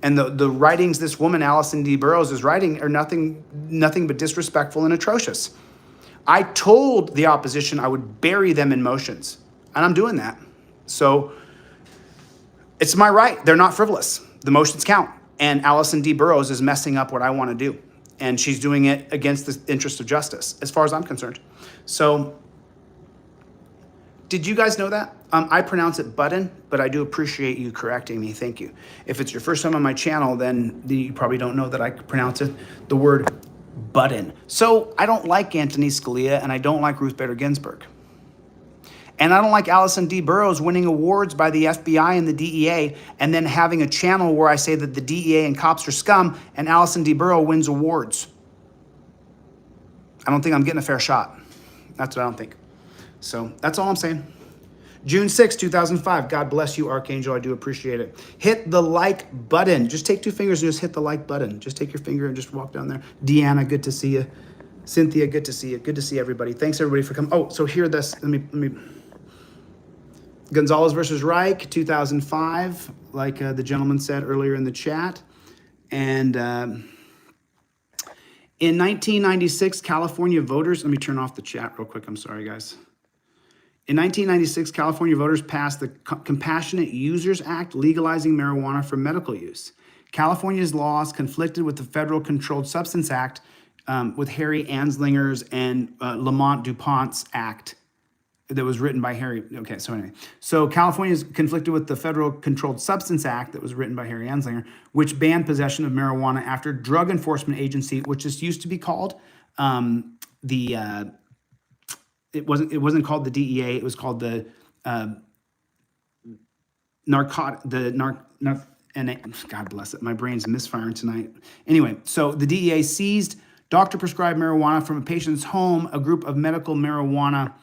And the writings this woman, Allison D. Burroughs, is writing are nothing but disrespectful and atrocious. I told the opposition I would bury them in motions, and I'm doing that. So it's my right. They're not frivolous. The motions count. And Allison D. Burroughs is messing up what I want to do. And she's doing it against the interest of justice, as far as I'm concerned. So did you guys know that? I pronounce it button, but I do appreciate you correcting me. Thank you. If it's your first time on my channel, then you probably don't know that I pronounce it the word button. So I don't like Anthony Scalia, and I don't like Ruth Bader Ginsburg. And I don't like Allison D. Burroughs winning awards by the FBI and the DEA and then having a channel where I say that the DEA and cops are scum and Allison D. Burroughs wins awards. I don't think I'm getting a fair shot. That's what I don't think. So that's all I'm saying. June 6, 2005. God bless you, Archangel. I do appreciate it. Hit the like button. Just take two fingers and just hit the like button. Just take your finger and just walk down there. Deanna, good to see you. Cynthia, good to see you. Good to see everybody. Thanks, everybody, for coming. Oh, so hear this. Let me. Gonzalez versus Reich, 2005, like the gentleman said earlier in the chat. And in 1996, California voters, let me turn off the chat real quick. I'm sorry, guys. In 1996, California voters passed the Compassionate Users Act, legalizing marijuana for medical use. California's laws conflicted with the Federal Controlled Substance Act, with Harry Anslinger's and Lamont DuPont's act that was written by Harry. Okay, so anyway. So California's conflicted with the Federal Controlled Substance Act that was written by Harry Anslinger, which banned possession of marijuana after Drug Enforcement Agency, which this used to be called it wasn't called the DEA, it was called the God bless it, my brain's misfiring tonight. Anyway, so the DEA seized doctor-prescribed marijuana from a patient's home. A group of medical marijuana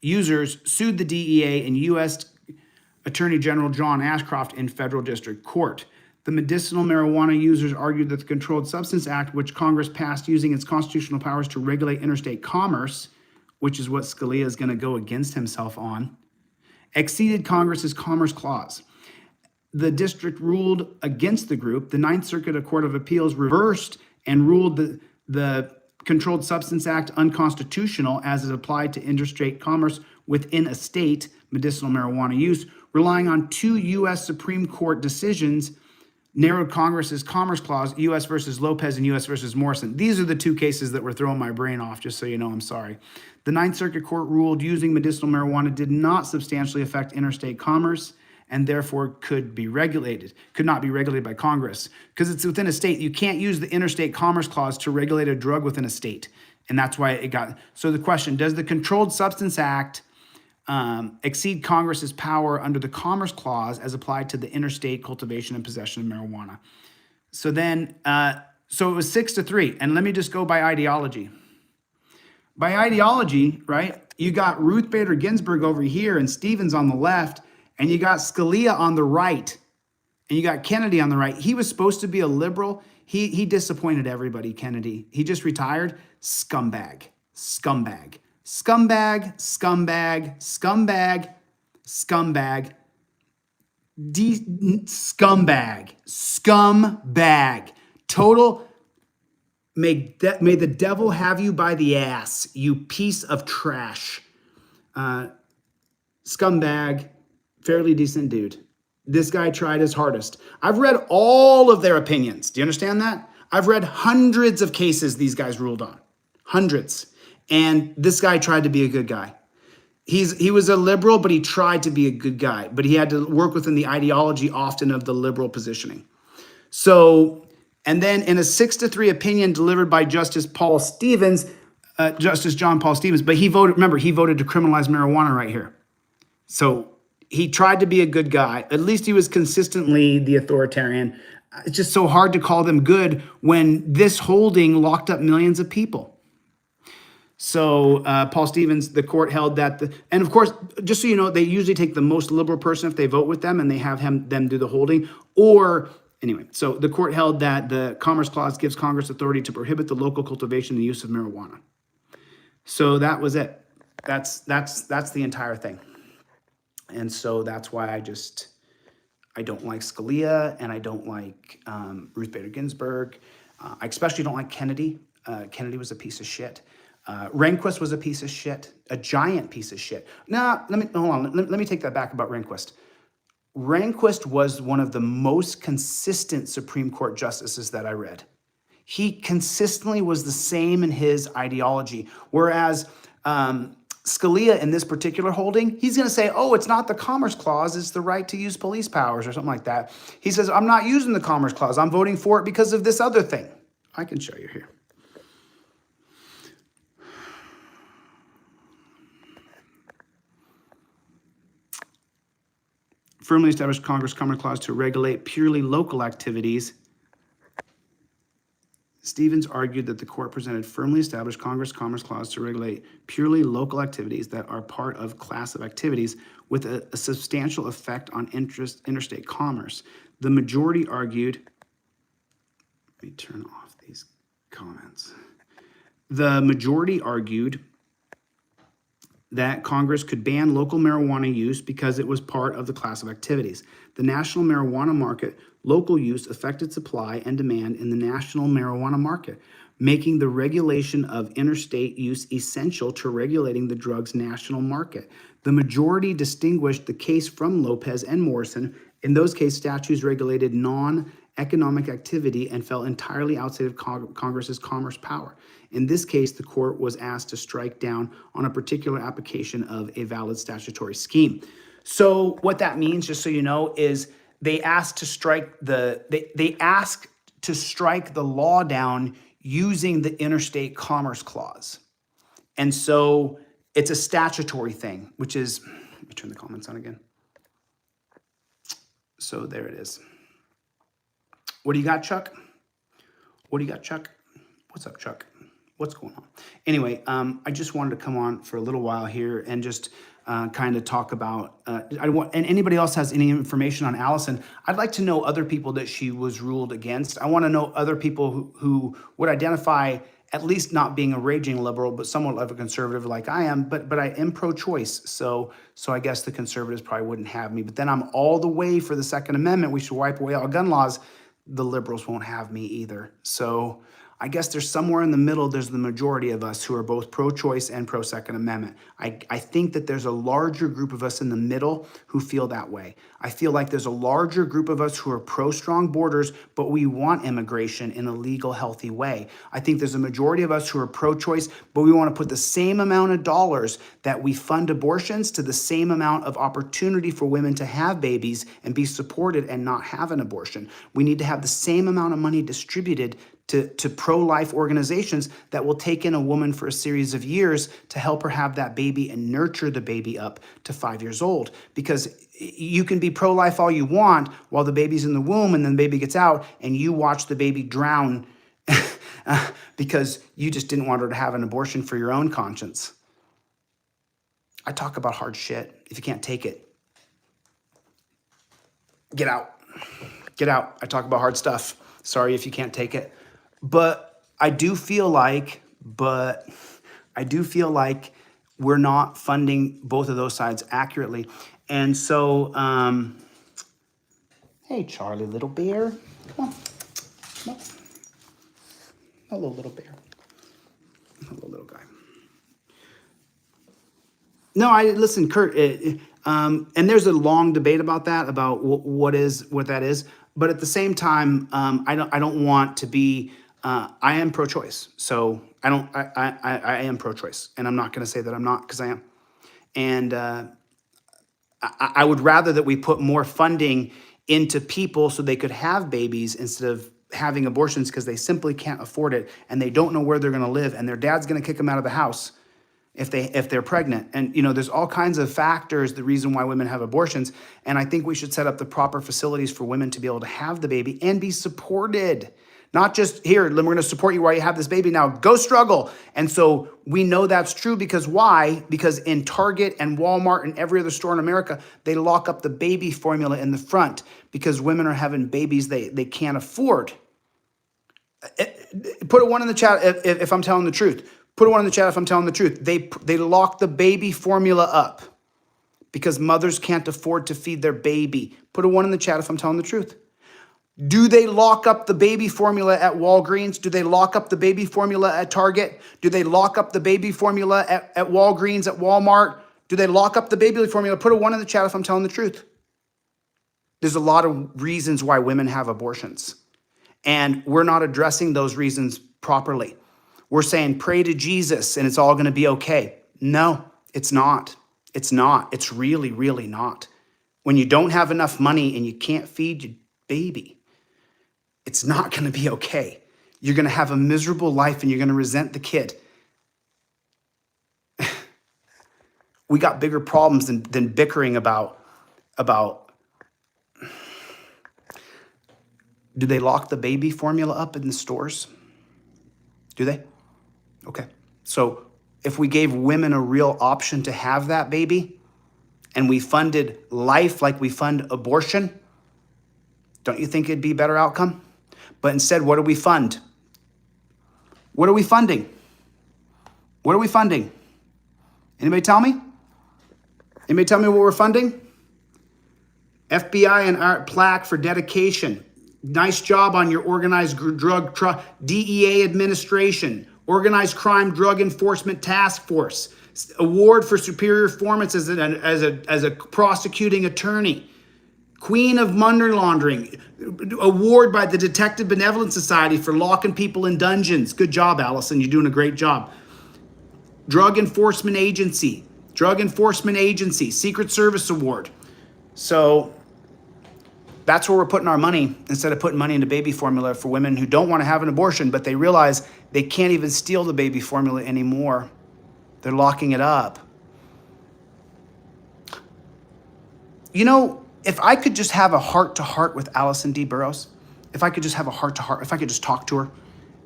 users sued the DEA and U.S. Attorney General John Ashcroft in federal district court. The medicinal marijuana users argued that the Controlled Substance Act, which Congress passed using its constitutional powers to regulate interstate commerce, which is what Scalia is going to go against himself on, exceeded Congress's Commerce Clause. The district ruled against the group. The Ninth Circuit, a court of appeals, reversed and ruled the Controlled Substance Act unconstitutional as it applied to interstate commerce within a state medicinal marijuana use, relying on two U.S. Supreme Court decisions, narrowed Congress's Commerce Clause, U.S. versus Lopez and U.S. versus Morrison. These are the two cases that were throwing my brain off, just so you know, I'm sorry. The Ninth Circuit Court ruled using medicinal marijuana did not substantially affect interstate commerce and therefore could not be regulated by Congress because it's within a state. You can't use the Interstate Commerce Clause to regulate a drug within a state. And that's why it got, so the question, does the Controlled Substance Act exceed Congress's power under the Commerce Clause as applied to the interstate cultivation and possession of marijuana? So then, so it was 6-3. And let me just go by ideology. By ideology, right, you got Ruth Bader Ginsburg over here and Stevens on the left, and you got Scalia on the right, and you got Kennedy on the right. He was supposed to be a liberal. He disappointed everybody, Kennedy. He just retired. Scumbag, scumbag, scumbag, scumbag, scumbag, scumbag, scumbag, scumbag. Total, may the devil have you by the ass, you piece of trash. Scumbag. Fairly decent dude. This guy tried his hardest. I've read all of their opinions. Do you understand that? I've read hundreds of cases these guys ruled on. Hundreds. And this guy tried to be a good guy. He was a liberal, but he tried to be a good guy. But he had to work within the ideology often of the liberal positioning. So, and then in a 6-3 opinion delivered by Justice Paul Stevens, Justice John Paul Stevens, but he voted, remember, he voted to criminalize marijuana right here. So he tried to be a good guy. At least he was consistently the authoritarian. It's just so hard to call them good when this holding locked up millions of people. So Paul Stevens, the court held that, and of course, just so you know, they usually take the most liberal person if they vote with them and they have them do the holding. Or anyway, so the court held that the Commerce Clause gives Congress authority to prohibit the local cultivation and use of marijuana. So that was it. That's the entire thing. And so that's why I I don't like Scalia, and I don't like Ruth Bader Ginsburg. I especially don't like Kennedy. Kennedy was a piece of shit. Rehnquist was a piece of shit, a giant piece of shit. Nah, hold on. Let me take that back about Rehnquist. Rehnquist was one of the most consistent Supreme Court justices that I read. He consistently was the same in his ideology, whereas Scalia in this particular holding, he's going to say, oh, it's not the Commerce Clause, it's the right to use police powers or something like that. He says, I'm not using the Commerce Clause, I'm voting for it because of this other thing. I can show you here. Firmly established Congress Commerce Clause to regulate purely local activities. Stevens argued that the court presented firmly established Congress Commerce Clause to regulate purely local activities that are part of class of activities with a substantial effect on interstate commerce. The majority argued, let me turn off these comments. The majority argued that Congress could ban local marijuana use because it was part of the class of activities. The national marijuana market, local use affected supply and demand in the national marijuana market, making the regulation of interstate use essential to regulating the drug's national market. The majority distinguished the case from Lopez and Morrison. In those cases, statutes regulated non-economic activity and fell entirely outside of Congress's commerce power. In this case, the court was asked to strike down on a particular application of a valid statutory scheme. So what that means, just so you know, is they asked to strike they asked to strike the law down using the Interstate Commerce Clause. And so it's a statutory thing, which is, let me turn the comments on again. So there it is. What do you got, Chuck? What do you got, Chuck? What's up, Chuck? What's going on? Anyway, I just wanted to come on for a little while here and just kind of talk about, and anybody else has any information on Allison, I'd like to know other people that she was ruled against. I want to know other people who would identify at least not being a raging liberal, but somewhat of a conservative like I am, but I am pro-choice. So I guess the conservatives probably wouldn't have me, but then I'm all the way for the Second Amendment. We should wipe away all gun laws. The liberals won't have me either. So I guess there's somewhere in the middle, there's the majority of us who are both pro-choice and pro-Second Amendment. I think that there's a larger group of us in the middle who feel that way. I feel like there's a larger group of us who are pro-strong borders, but we want immigration in a legal, healthy way. I think there's a majority of us who are pro-choice, but we want to put the same amount of dollars that we fund abortions to the same amount of opportunity for women to have babies and be supported and not have an abortion. We need to have the same amount of money distributed to pro-life organizations that will take in a woman for a series of years to help her have that baby and nurture the baby up to 5 years old. Because you can be pro-life all you want while the baby's in the womb and then the baby gets out and you watch the baby drown because you just didn't want her to have an abortion for your own conscience. I talk about hard shit. If you can't take it, get out. Get out. I talk about hard stuff. Sorry if you can't take it. But I do feel like we're not funding both of those sides accurately. And so, hey, Charlie, little bear, come on. Come on. Hello, little bear. Hello, little guy. No, listen, Kurt, and there's a long debate about that, about what that is. But at the same time, I don't want to be, I am pro-choice. So I am pro-choice, and I'm not going to say that I'm not, because I am. And I would rather that we put more funding into people so they could have babies instead of having abortions because they simply can't afford it and they don't know where they're going to live and their dad's going to kick them out of the house if they're pregnant. And, there's all kinds of factors, the reason why women have abortions. And I think we should set up the proper facilities for women to be able to have the baby and be supported. Not just, here, we're going to support you while you have this baby. Now go struggle. And so we know that's true because why? Because in Target and Walmart and every other store in America, they lock up the baby formula in the front because women are having babies they can't afford. Put a one in the chat if I'm telling the truth. Put a one in the chat if I'm telling the truth. They lock the baby formula up because mothers can't afford to feed their baby. Put a 1 in the chat if I'm telling the truth. Do they lock up the baby formula at Walgreens? Do they lock up the baby formula at Target? Do they lock up the baby formula at Walgreens, at Walmart? Do they lock up the baby formula? Put a 1 in the chat if I'm telling the truth. There's a lot of reasons why women have abortions. And we're not addressing those reasons properly. We're saying, pray to Jesus and it's all going to be okay. No, it's not. It's not. It's really, really not. When you don't have enough money and you can't feed your baby, it's not going to be okay. You're going to have a miserable life and you're going to resent the kid. We got bigger problems than bickering about do they lock the baby formula up in the stores? Do they? Okay. So if we gave women a real option to have that baby and we funded life like we fund abortion, don't you think it'd be a better outcome? But instead, what do we fund? What are we funding? What are we funding? Anybody tell me? Anybody tell me what we're funding? FBI and art plaque for dedication. Nice job on your organized drug DEA administration, organized crime drug enforcement task force, award for superior performance as a prosecuting attorney, queen of money laundering, award by the Detective Benevolent Society for locking people in dungeons. Good job, Allison. You're doing a great job. Drug Enforcement Agency, Secret Service Award. So that's where we're putting our money instead of putting money into baby formula for women who don't want to have an abortion, but they realize they can't even steal the baby formula anymore. They're locking it up. You know, if I could just have a heart-to-heart with Allison D. Burroughs, if I could just have a heart-to-heart, if I could just talk to her,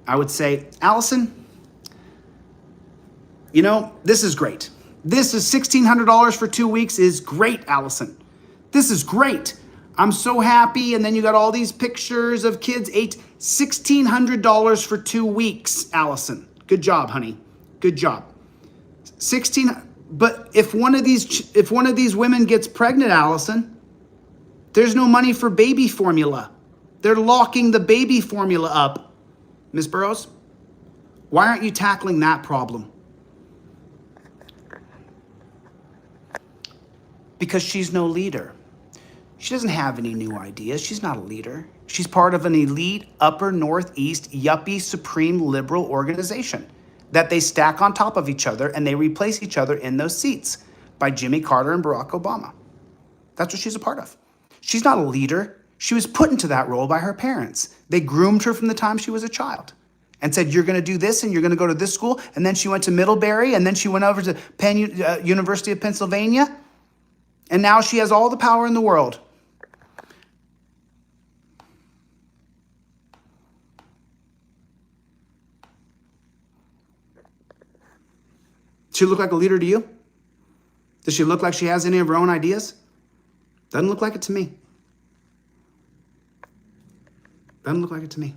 I would say, Allison, you know, this is great. This is $1,600 for 2 weeks is great, Allison. This is great. I'm so happy. And then you got all these pictures of kids. $1,600 for 2 weeks, Allison. Good job, honey. Good job. But if one of these women gets pregnant, Allison, there's no money for baby formula. They're locking the baby formula up. Ms. Burroughs, why aren't you tackling that problem? Because she's no leader. She doesn't have any new ideas. She's not a leader. She's part of an elite upper northeast yuppie supreme liberal organization that they stack on top of each other and they replace each other in those seats by Jimmy Carter and Barack Obama. That's what she's a part of. She's not a leader. She was put into that role by her parents. They groomed her from the time she was a child and said, you're going to do this and you're going to go to this school. And then she went to Middlebury and then she went over to University of Pennsylvania. And now she has all the power in the world. Does she look like a leader to you? Does she look like she has any of her own ideas? Doesn't look like it to me. Doesn't look like it to me.